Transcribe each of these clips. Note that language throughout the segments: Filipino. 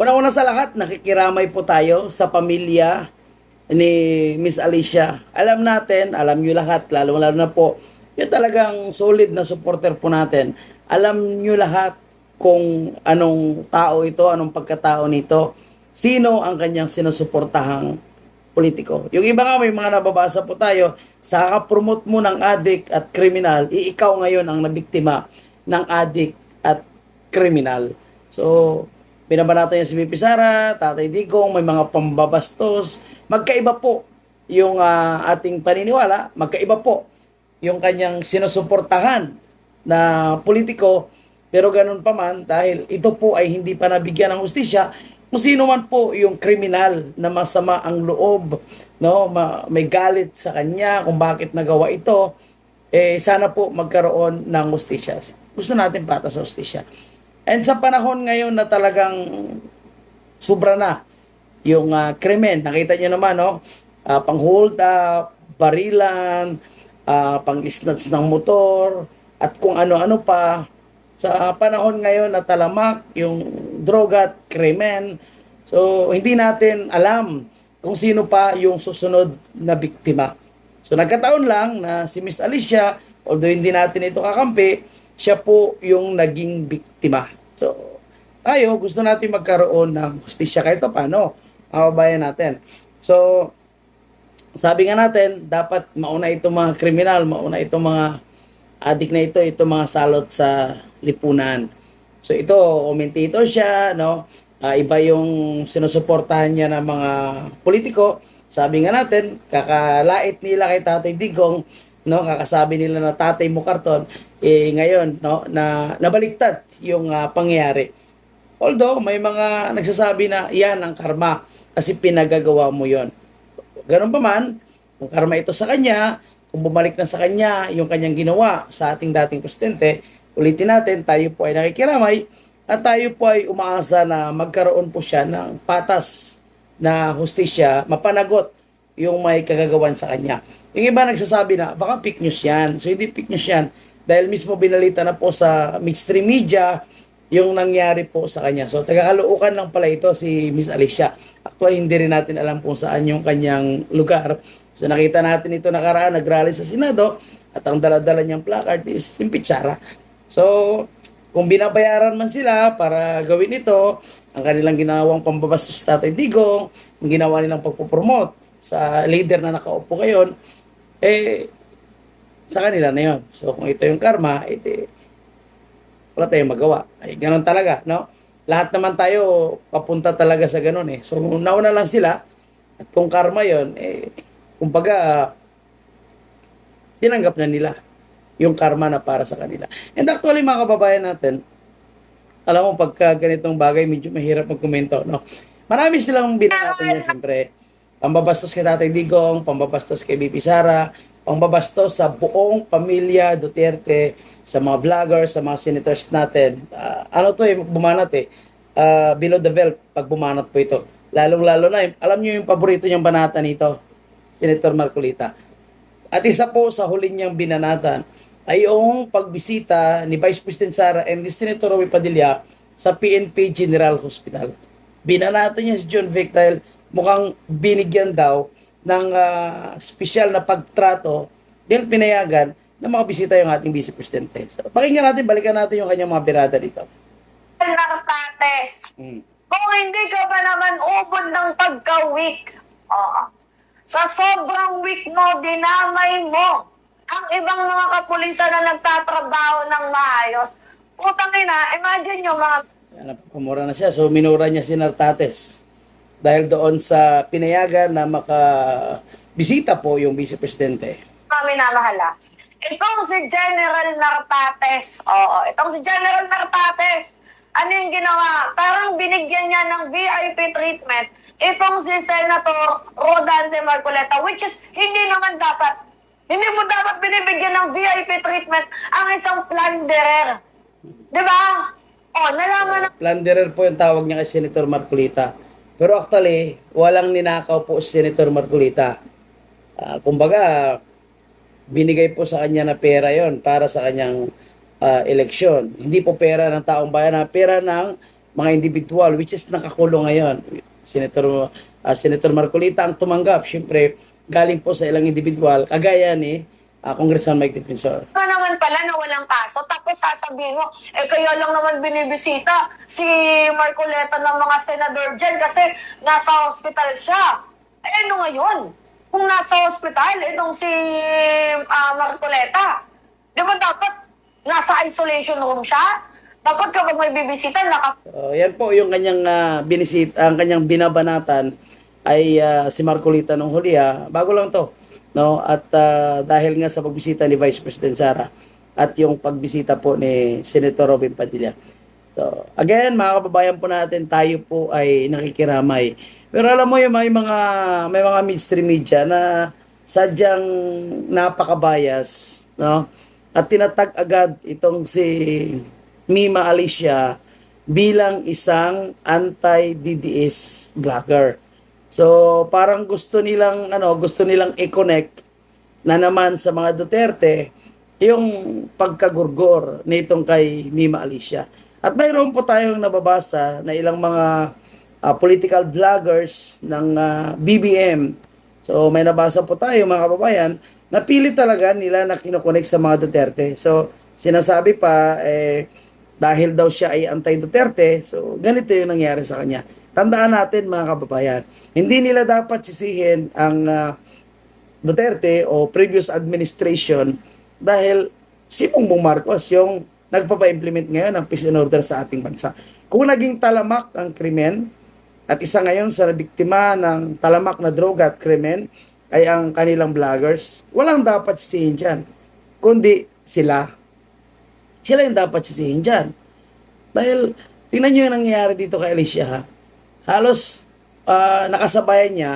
Una-una sa lahat, nakikiramay po tayo sa pamilya ni Miss Alicia. Alam natin, alam nyo lahat, lalo-lalo na po, yung talagang solid na supporter po natin. Alam nyo lahat kung anong tao ito, anong pagkatao nito, sino ang kanyang sinusuportahang politiko. Yung iba nga, may mga nababasa po tayo, sa kakapromote mo ng adik at kriminal, ikaw ngayon ang nabiktima ng adik at kriminal. So, binabanatan niya si VP Sara, Tatay Digong, may mga pambabastos. Magkaiba po yung ating paniniwala, magkaiba po yung kanyang sinusuportahan na politiko, pero ganun pa man, dahil ito po ay hindi pa nabigyan ng hustisya, kung sino man po yung kriminal na masama ang loob, no, may galit sa kanya kung bakit nagawa ito, sana po magkaroon ng hustisya. Gusto natin patas sa hustisya. And sa panahon ngayon na talagang sobra na yung krimen, nakita niyo naman, no? Pang-hold up, barilan, pang-snatch ng motor, at kung ano-ano pa. Sa panahon ngayon na talamak yung droga at krimen, so hindi natin alam kung sino pa yung susunod na biktima. So nagkataon lang na si Miss Alicia, although hindi natin ito kakampi, siya po yung naging biktima. So, tayo, gusto natin magkaroon ng hustisya kahit paano, mga kabayan natin. So, sabi nga natin, dapat mauna itong mga kriminal, mauna itong mga adik na ito, itong mga salot sa lipunan. So, ito, commentator siya, no? Iba yung sinusuportahan niya ng mga politiko. Sabi nga natin, kakalait nila kay Tatay Digong, no, kakasabi nila na tatay mo karton, ngayon, no, na nabaliktad yung pangyayari. Although may mga nagsasabi na yan ang karma kasi pinagagawa mo yon. Ganun pa man, kung karma ito sa kanya, kung bumalik na sa kanya yung kanyang ginawa sa ating dating presidente, ulitin natin, tayo po ay nakikiramay at tayo po ay umaasa na magkaroon po siya ng patas na hustisya, mapanagot yung may kagagawan sa kanya. Yung iba nagsasabi na, baka fake news yan. So, hindi fake news yan. Dahil mismo binalita na po sa mainstream media yung nangyari po sa kanya. So, taga-Caloocan lang pala ito si Miss Alicia. Actually, hindi rin natin alam kung saan yung kanyang lugar. So, nakita natin ito nakaraan, nag-rally sa Senado, at ang dala-dala niyang placard is impeach Sara. So, kung binabayaran man sila para gawin ito, ang kanilang ginawang pambabastos sa Tatay Digong, ang ginawa nilang pagpupromote sa leader na nakaupo ngayon, sa kanila na yun. So, kung ito yung karma, wala tayong magawa. Ay, ganun talaga, no? Lahat naman tayo papunta talaga sa ganun, eh. So, nauna lang sila, at kung karma yun, kumbaga, tinanggap na nila yung karma na para sa kanila. And actually, mga kababayan natin, alam mo, pagka ganitong bagay, medyo mahirap magkomento, no? Marami silang binanatan niya, siyempre. Pambabastos kay Tatay Digong, pambabastos kay BP Sara, pambabastos sa buong pamilya Duterte, sa mga vloggers, sa mga senators natin. Bumanat below the belt, pag bumanat po ito. Lalong-lalo na, alam niyo yung paborito niyang banata nito, Senator Marcolita. At isa po sa huli niyang binanatan ay yung pagbisita ni Vice President Sara and ni Senator Romy Padilla sa PNP General Hospital. Binanatan niya si John Vic dahil mukhang binigyan daw ng special na pagtrato dahil pinayagan na makabisita yung ating Vice Presidente. So, pakinggan natin, balikan natin yung kanyang mga birada dito. Nartates. Kung hindi ka ba naman ubod ng pagka-weak, sa sobrang weak mo, dinamay mo ang ibang mga kapulisan na nagtatrabaho ng maayos. Putang ina, imagine nyo mga... Napapamura na siya. So, minura niya si Nartates dahil doon sa pinayagan na makabisita po yung Vice Presidente. Kami namahala. Itong si General Nartates. Itong si General Nartates. Ano yung ginawa? Parang binigyan niya ng VIP treatment. Itong si Senator Rodante Marcoleta, which is hindi naman dapat. Hindi mo dapat binibigyan ng VIP treatment ang isang plunderer. Diba? Nalaman na... Plunderer po yung tawag niya kay Senator Marcolita. Pero actually, walang ninakaw po si Senator Marcolita. Kumbaga, binigay po sa kanya na pera yon para sa kanyang eleksyon. Hindi po pera ng taong bayan, pera ng mga individual which is nakakulong ngayon. Senator Marcolita ang tumanggap, syempre galing po sa ilang individual kagaya ni Congressman Mike Defensor. Ka naman pala na walang kaso, tapos sasabihin mo, kaya lang naman binibisita si Marcoleta ng mga senador dyan kasi nasa hospital siya. Ano ngayon? Kung nasa hospital, itong si Marcoleta, di ba dapat nasa isolation room siya? Dapat kapag may bibisita, So, yan po yung kanyang ang kanyang binabanatan ay si Marcolita nung huli bago lang to, no? At dahil nga sa pagbisita ni Vice President Sara at yung pagbisita po ni Senator Robin Padilla. So, again, mga kababayan po natin, tayo po ay nakikiramay. Pero alam mo yung may mga mainstream media na sadyang napakabayas, no? At tinatag agad itong si Mima Alicia bilang isang anti-DDS vlogger. So, parang gusto nilang i-connect na naman sa mga Duterte yung pagkagurgor nitong kay Mima Alicia. At mayroon po tayong nababasa na ilang mga political vloggers ng BBM. So, may nabasa po tayo mga kababayan na pili talaga nila na kinokonek sa mga Duterte. So, sinasabi pa, dahil daw siya ay anti-Duterte, so ganito yung nangyari sa kanya. Tandaan natin mga kababayan, hindi nila dapat sisihin ang Duterte o previous administration dahil si Bongbong Marcos yung nagpapa-implement ngayon ng peace and order sa ating bansa. Kung naging talamak ang krimen at isa ngayon sa biktima ng talamak na droga at krimen ay ang kanilang vloggers, walang dapat sisihin dyan, kundi sila. Sila yung dapat sisihin dyan. Dahil, tingnan nyo yung nangyayari dito kay Alicia, halos nakasabayan niya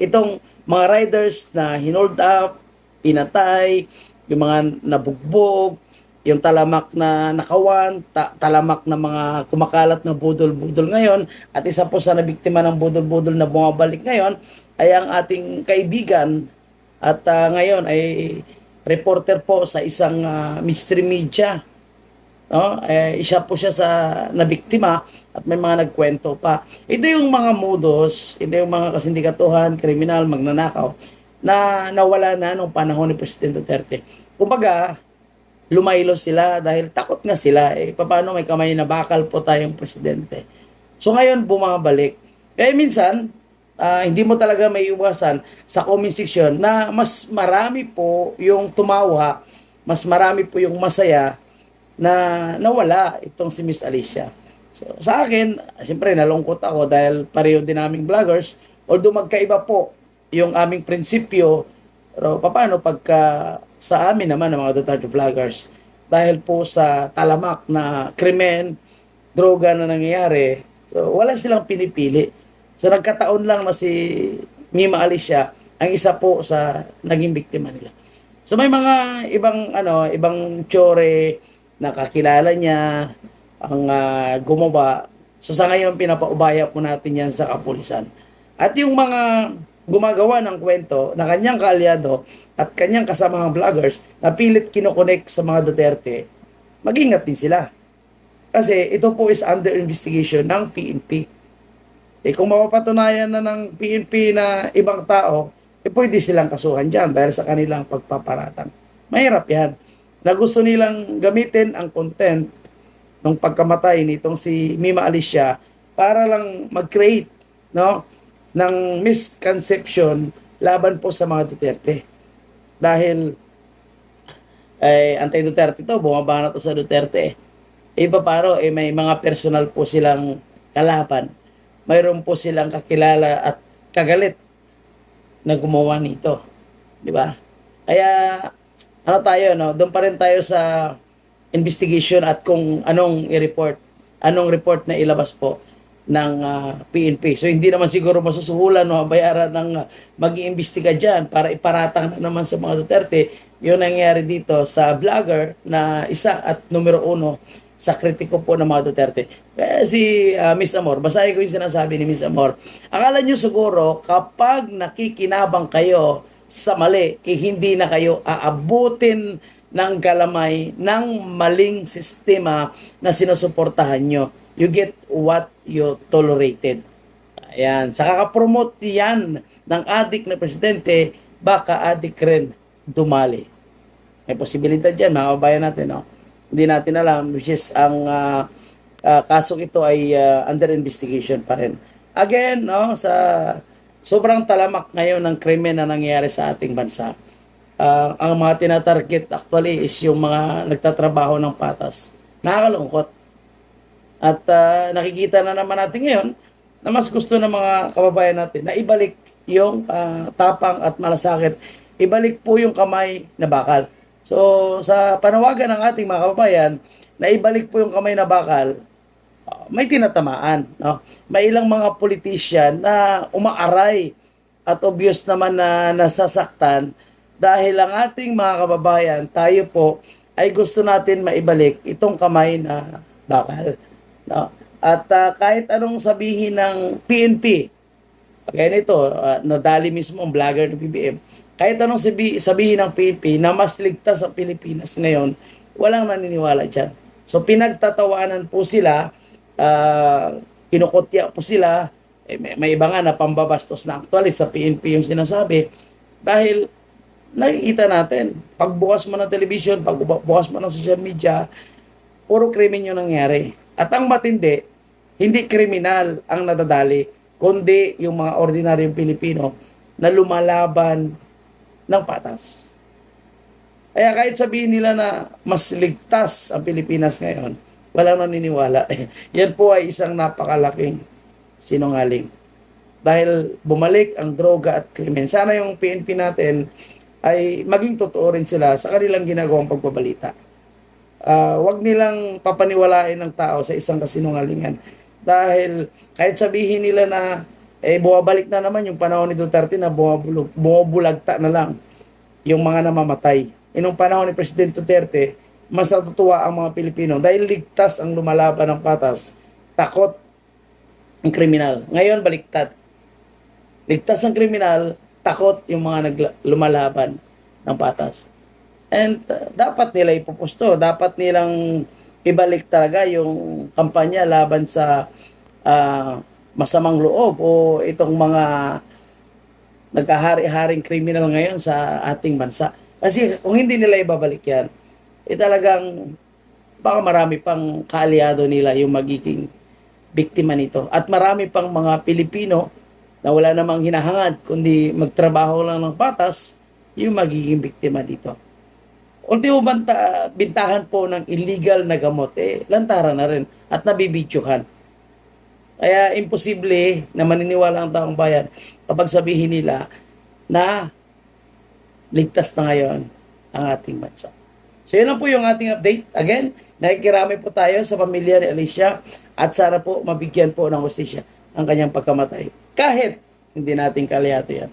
itong mga riders na hinold up, pinatay, yung mga nabugbog, yung talamak na nakawan, talamak na mga kumakalat na budol-budol ngayon, at isa po sa nabiktima ng budol-budol na bumabalik ngayon ay ang ating kaibigan at ngayon ay reporter po sa isang mainstream media. No? Isa po siya sa nabiktima at may mga nagkwento pa. Ito yung mga modus, ito yung mga kasindikatuhan, kriminal, magnanakaw na nawala na nung panahon ni President Duterte. Kumbaga, lumaylo sila dahil takot nga sila. Paano may kamay na bakal po tayong presidente? So ngayon, bumabalik. Kaya minsan, hindi mo talaga may iwasan sa comment section na mas marami po yung tumawa, mas marami po yung masaya na nawala itong si Miss Alicia. So, sa akin, siyempre nalungkot ako dahil pareho din naming vloggers, although magkaiba po yung aming prinsipyo, pero paano pagka sa amin naman ng mga Duterte vloggers, dahil po sa talamak na krimen, droga na nangyayari, so wala silang pinipili. So nagkataon lang na si Mima Alicia ang isa po sa naging biktima nila. So may mga ibang tsore na kakilala niya ang gumawa. So sa ngayon, pinapaubaya po natin yan sa kapulisan. At yung mga gumagawa ng kwento na kanyang kaalyado at kanyang kasamahang vloggers na pilit kinokonek sa mga Duterte, mag-ingat din sila. Kasi ito po is under investigation ng PNP. Kung mapapatunayan na ng PNP na ibang tao, pwede silang kasuhan dyan dahil sa kanilang pagpaparatang. Mahirap yan. Na gusto nilang gamitin ang content ng pagkamatay nitong si Mima Alicia para lang mag-create ng misconception laban po sa mga Duterte. Dahil anti-Duterte to, bumabana to sa Duterte. Paano, may mga personal po silang kalaban. Mayroon po silang kakilala at kagalit na gumawa nito. Di ba? Kaya doon pa rin tayo sa investigation at kung anong report na ilabas po ng PNP. So hindi naman siguro masusuhulan o bayaran ng mag-iimbestiga dyan para iparatang na naman sa mga Duterte yung nangyayari dito sa vlogger na isa at numero 1 sa kritiko po ng mga Duterte. Kaya si Miss Amor, basahin ko yung sinasabi ni Miss Amor. Akala nyo siguro kapag nakikinabang kayo sa mali, hindi na kayo aabutin ng galamay ng maling sistema na sinusuportahan nyo. you get what you tolerated. Ayan, sa kakapromote yan ng adik na presidente, baka adik rin dumali. May posibilidad yan, mga kababayan natin, no? Hindi natin alam, which is ang kasong ito ay under investigation pa rin. Again, no, sa sobrang talamak ngayon ng krimen na nangyayari sa ating bansa, ang mga tinatarget actually is yung mga nagtatrabaho ng patas. Nakakalungkot. At nakikita na naman natin ngayon na mas gusto ng mga kababayan natin na ibalik yung tapang at malasakit. Ibalik po yung kamay na bakal. So, sa panawagan ng ating mga kababayan, na ibalik po yung kamay na bakal, may tinatamaan. No? May ilang mga politician na umaaray at obvious naman na nasasaktan dahil ang ating mga kababayan, tayo po, ay gusto natin maibalik itong kamay na bakal. No? At kahit anong sabihin ng PNP, kaya nito, nadali mismo ang vlogger ng BBM, kahit anong sabihin ng PNP na mas ligtas ang Pilipinas ngayon, walang naniniwala dyan. So pinagtatawanan po sila, kinukutya po sila, may iba nga na pambabastos na actually sa PNP yung sinasabi, dahil nakikita natin, pagbukas mo ng television, pagbukas mo ng social media, puro krimen yung nangyari. At ang matindi, hindi kriminal ang nadadali, kundi yung mga ordinaryong Pilipino na lumalaban ng patas. Kaya kahit sabihin nila na mas ligtas ang Pilipinas ngayon, walang naniniwala. Yan po ay isang napakalaking sinungaling. Dahil bumalik ang droga at krimen. Sana yung PNP natin ay maging totoo rin sila sa kanilang ginagawang pagbabalita. Wag nilang papaniwalain ng tao sa isang kasinungalingan. Dahil kahit sabihin nila na bumabalik na naman yung panahon ni Duterte na bumubulagta na lang yung mga namamatay. Inong panahon ni Presidente Duterte, mas natutuwa ang mga Pilipino dahil ligtas ang lumalaban ng patas, takot ang kriminal. Ngayon, baliktad. Ligtas ang kriminal, takot yung mga lumalaban ng patas. And dapat nila ipupusto, dapat nilang ibalik talaga yung kampanya laban sa masamang loob o itong mga nagkahari-haring kriminal ngayon sa ating bansa. Kasi kung hindi nila ibabalik yan, talagang baka marami pang kaalyado nila yung magiging biktima nito. At marami pang mga Pilipino na wala namang hinahangad kundi magtrabaho lang ng patas yung magiging biktima dito. Ultimo bintahan po ng illegal na gamot, lantaran na rin at nabibidyohan. Kaya imposible na maniniwala ang taong bayan kapag sabihin nila na ligtas na ngayon ang ating bansa. So yun lang po yung ating update. Again, nakikiramay po tayo sa pamilya ni Alicia at sana po mabigyan po ng hustisya ang kanyang pagkamatay. Kahit hindi natin kalihato yan.